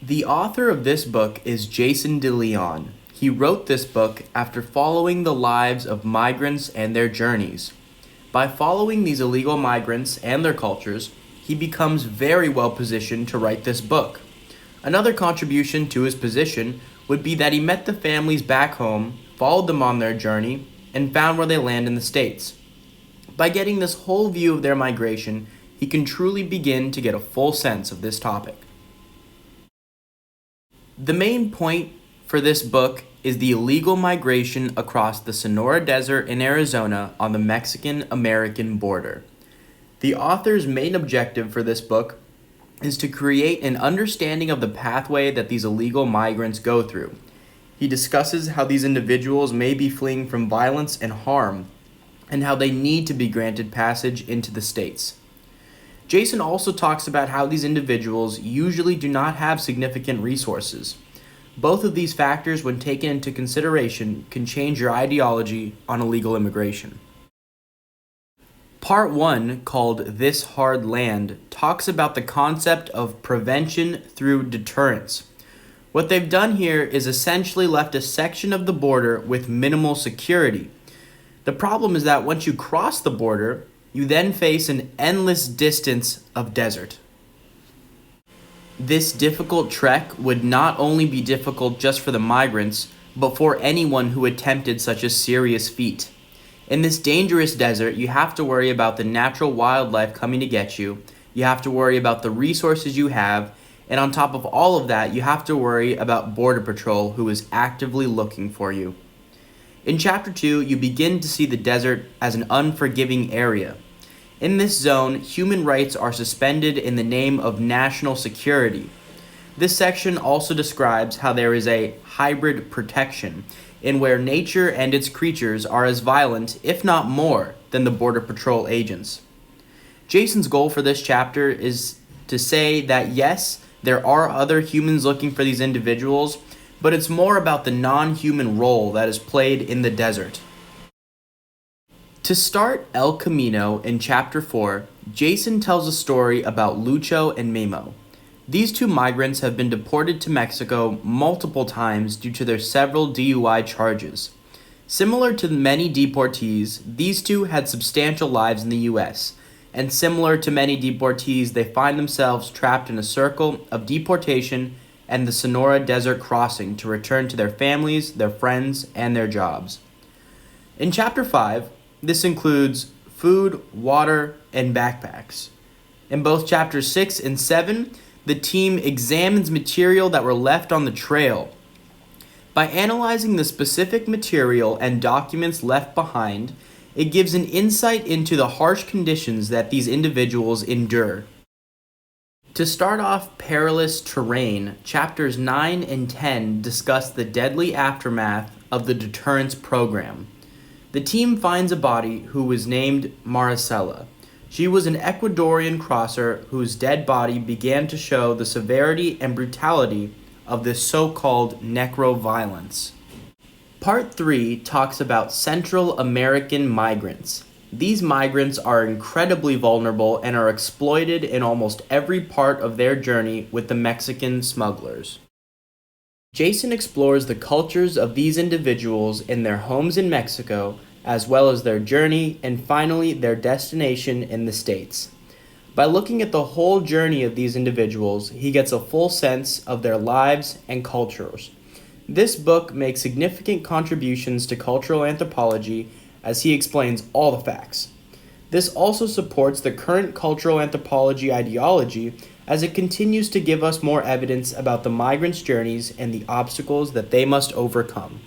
The author of this book is Jason De Leon. He wrote this book after following the lives of migrants and their journeys. By following these illegal migrants and their cultures, he becomes very well positioned to write this book. Another contribution to his position would be that he met the families back home, followed them on their journey, and found where they land in the States. By getting this whole view of their migration, he can truly begin to get a full sense of this topic. The main point for this book is the illegal migration across the Sonora Desert in Arizona on the Mexican-American border. The author's main objective for this book is to create an understanding of the pathway that these illegal migrants go through. He discusses how these individuals may be fleeing from violence and harm, and how they need to be granted passage into the States. Jason also talks about how these individuals usually do not have significant resources. Both of these factors, when taken into consideration, can change your ideology on illegal immigration. Part 1, called This Hard Land, talks about the concept of prevention through deterrence. What they've done here is essentially left a section of the border with minimal security. The problem is that once you cross the border, you then face an endless distance of desert. This difficult trek would not only be difficult just for the migrants, but for anyone who attempted such a serious feat. In this dangerous desert, you have to worry about the natural wildlife coming to get you, you have to worry about the resources you have, and on top of all of that, you have to worry about Border Patrol, who is actively looking for you. In Chapter 2, you begin to see the desert as an unforgiving area. In this zone, human rights are suspended in the name of national security. This section also describes how there is a hybrid protection, in where nature and its creatures are as violent, if not more, than the Border Patrol agents. Jason's goal for this chapter is to say that yes, there are other humans looking for these individuals, but it's more about the non-human role that is played in the desert. To start El Camino in Chapter 4, Jason tells a story about Lucho and Memo. These two migrants have been deported to Mexico multiple times due to their several DUI charges. Similar to many deportees, these two had substantial lives in the U.S., and similar to many deportees, they find themselves trapped in a circle of deportation and the Sonora Desert crossing to return to their families, their friends, and their jobs. In Chapter 5, this includes food, water, and backpacks. In both Chapters 6 and 7, the team examines material that were left on the trail. By analyzing the specific material and documents left behind, it gives an insight into the harsh conditions that these individuals endure. To start off perilous terrain, Chapters 9 and 10 discuss the deadly aftermath of the deterrence program. The team finds a body who was named Maricela. She was an Ecuadorian crosser whose dead body began to show the severity and brutality of this so-called necro-violence. Part 3 talks about Central American migrants. These migrants are incredibly vulnerable and are exploited in almost every part of their journey with the Mexican smugglers. Jason explores the cultures of these individuals in their homes in Mexico, as well as their journey and finally their destination in the States. By looking at the whole journey of these individuals, he gets a full sense of their lives and cultures. This book makes significant contributions to cultural anthropology as he explains all the facts. This also supports the current cultural anthropology ideology as it continues to give us more evidence about the migrants' journeys and the obstacles that they must overcome.